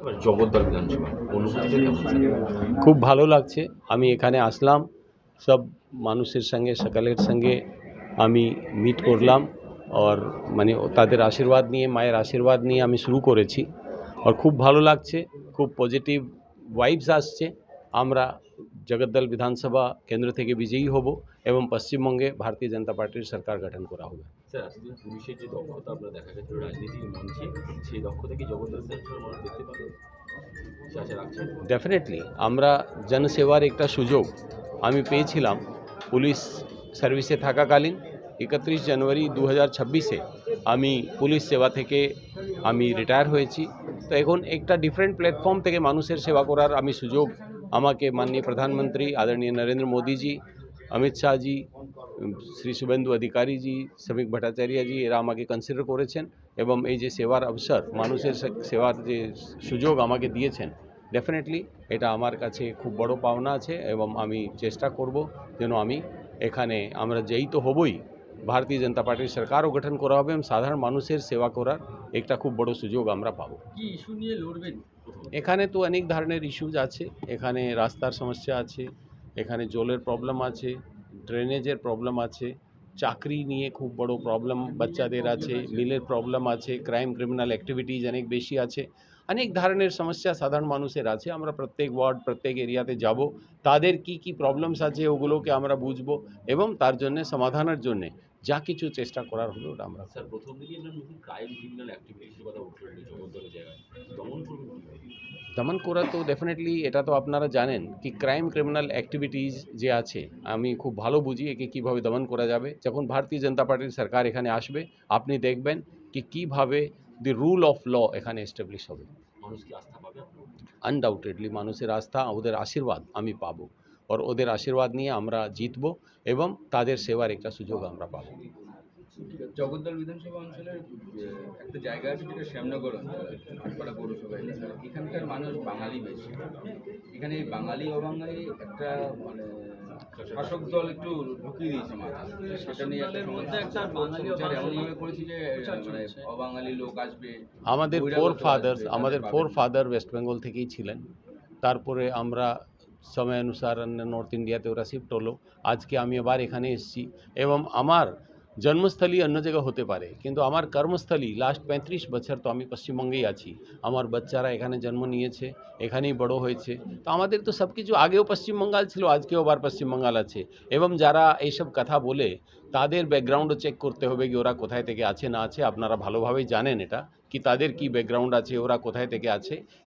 এবার জগদ্দল বিধানসভা অনুভূতিটা কেমন স্যার? খুব ভালো লাগছে। আমি এখানে আসলাম, সব মানুষের সঙ্গে সকালের সঙ্গে আমি মিট করলাম, আর মানে তাদের আশীর্বাদ নিয়ে, মায়ের আশীর্বাদ নিয়ে আমি শুরু করেছি। আর খুব ভালো লাগছে, খুব পজিটিভ ভাইবস আসছে। আমরা জগদ্দল বিধানসভা কেন্দ্র থেকে বিজয়ী হব এবং পশ্চিমবঙ্গে ভারতীয় জনতা পার্টির সরকার গঠন করা হবে। স্যার, আজকে পুলিশের যে দক্ষতা আপনার দেখা গেছিল রাজনীতির মঞ্চে, সেই দক্ষতা কি জগদ্দল বিধানসভার মানুষ দেখতে পাবে, সে আশা রাখছেন? ডেফিনেটলি আমরা জনসেবার একটা সুযোগ আমি পেয়েছিলাম পুলিশ সার্ভিসে থাকাকালীন। 31 জানুয়ারি 2026-এ আমি পুলিশ সেবা থেকে আমি রিটায়ার হয়েছি। তো এখন একটা ডিফারেন্ট প্ল্যাটফর্ম থেকে মানুষের সেবা করার আমি সুযোগ আমাকে মাননীয় প্রধানমন্ত্রী আদরণীয় নরেন্দ্র মোদীজি, অমিত শাহজি, শ্রী শুভেন্দু অধিকারীজি, শ্রমিক ভট্টাচার্যজি এরা আমাকে কনসিডার করেছেন এবং এই যে সেবার অবসর, মানুষের সেবার যে সুযোগ আমাকে দিয়েছেন, ডেফিনেটলি এটা আমার কাছে খুব বড় পাওনা আছে এবং আমি চেষ্টা করব যেন আমি এখানে আমরা যেই তো হবই, ভারতীয় জনতা পার্টির সরকারও গঠন করা হবে এবং সাধারণ মানুষের সেবা করার একটা খুব বড় সুযোগ আমরা পাবো। কি ইস্যু নিয়ে লড়বেন? এখানে তো অনেক ধরনের ইস্যুজ আছে। এখানে রাস্তার সমস্যা আছে, এখানে জলের প্রবলেম আছে, ড্রেনেজের প্রবলেম আছে, চাকরি নিয়ে খুব বড় প্রবলেম বাচ্চাদের আছে, মিলের প্রবলেম আছে, ক্রাইম ক্রিমিনাল অ্যাক্টিভিটিজ অনেক বেশি আছে, অনেক ধরনের সমস্যা সাধারণ মানুষের আছে। আমরা প্রত্যেক ওয়ার্ড প্রত্যেক এরিয়াতে যাব, তাদের কি প্রবলেমস আছে ওগুলোকে আমরা বুঝবো এবং তার জন্য সমাধানের জন্য যা কিছু চেষ্টা করার হলো ওটা আমরা। স্যার, প্রথম দিকেই আপনার নতুন ক্রাইম ক্রিমিনাল অ্যাক্টিভিটিসের কথা উঠল জগদ্দলের জায়গায়, দমন করবেন কীভাবে? দমন করা তো ডেফিনেটলি, এটা তো আপনারা জানেন কি ক্রাইম ক্রিমিনাল অ্যাক্টিভিটিস যে আছে আমি খুব ভালো বুঝি একে কীভাবে দমন করা যাবে। যখন ভারতীয় জনতা পার্টির সরকার এখানে আসবে আপনি দেখবেন কি কীভাবে দি রুল অফ ল এখানে এস্টাবলিশ হবে। মানুষ কি আস্থা পাবে আপনার? আনডাউটেডলি মানুষের আস্থা, ওদের আশীর্বাদ আমি পাবো, আর ওদের আশীর্বাদ নিয়ে আমরা জিতবো এবং তাদের সেবার একটা সুযোগ আমরা পাবো। জগদ্দল বিধানসভা অঞ্চলের একটা জায়গা আছে যেটা শ্যামনগর অঞ্চল, আটপাড়া পৌরসভা এলাকা। এখানকার মানুষ বাঙালি বেশি। এখানে এই বাঙালি অবাঙালি একটা মানে শাসক দল একটু ঢুকিয়ে দিয়েছে মাথা। সেটা নিয়ে একটা প্রচার এমনভাবে করেছি যে মানে অবাঙালি লোক আসবে, আমাদের ফোর ফাদার ওয়েস্ট বেঙ্গল থেকেই ছিলেন, তারপরে আমরা সময় অনুসার নর্থ ইন্ডিয়াতে ওরা শিফট হলো, আজকে আমি আবার এখানে এসেছি এবং আমার জন্মস্থলী অন্য জায়গা হতে পারে কিন্তু আমার কর্মস্থলী লাস্ট 35 বছর তো আমি পশ্চিমবঙ্গেই আছি। আমার বাচ্চারা এখানে জন্ম নিয়েছে, এখানেই বড় হয়েছে। তো আমাদের তো সব কিছু, আগেও পশ্চিমবঙ্গাল ছিল, আজকেও আবার পশ্চিমবঙ্গাল আছে এবং যারা এইসব কথা বলে তাদের ব্যাকগ্রাউন্ডও চেক করতে হবে কি ওরা কোথায় থেকে আছে না আছে। আপনারা ভালোভাবেই জানেন এটা কি তাদের কি ব্যাকগ্রাউন্ড আছে, ওরা কোথায় থেকে আছে।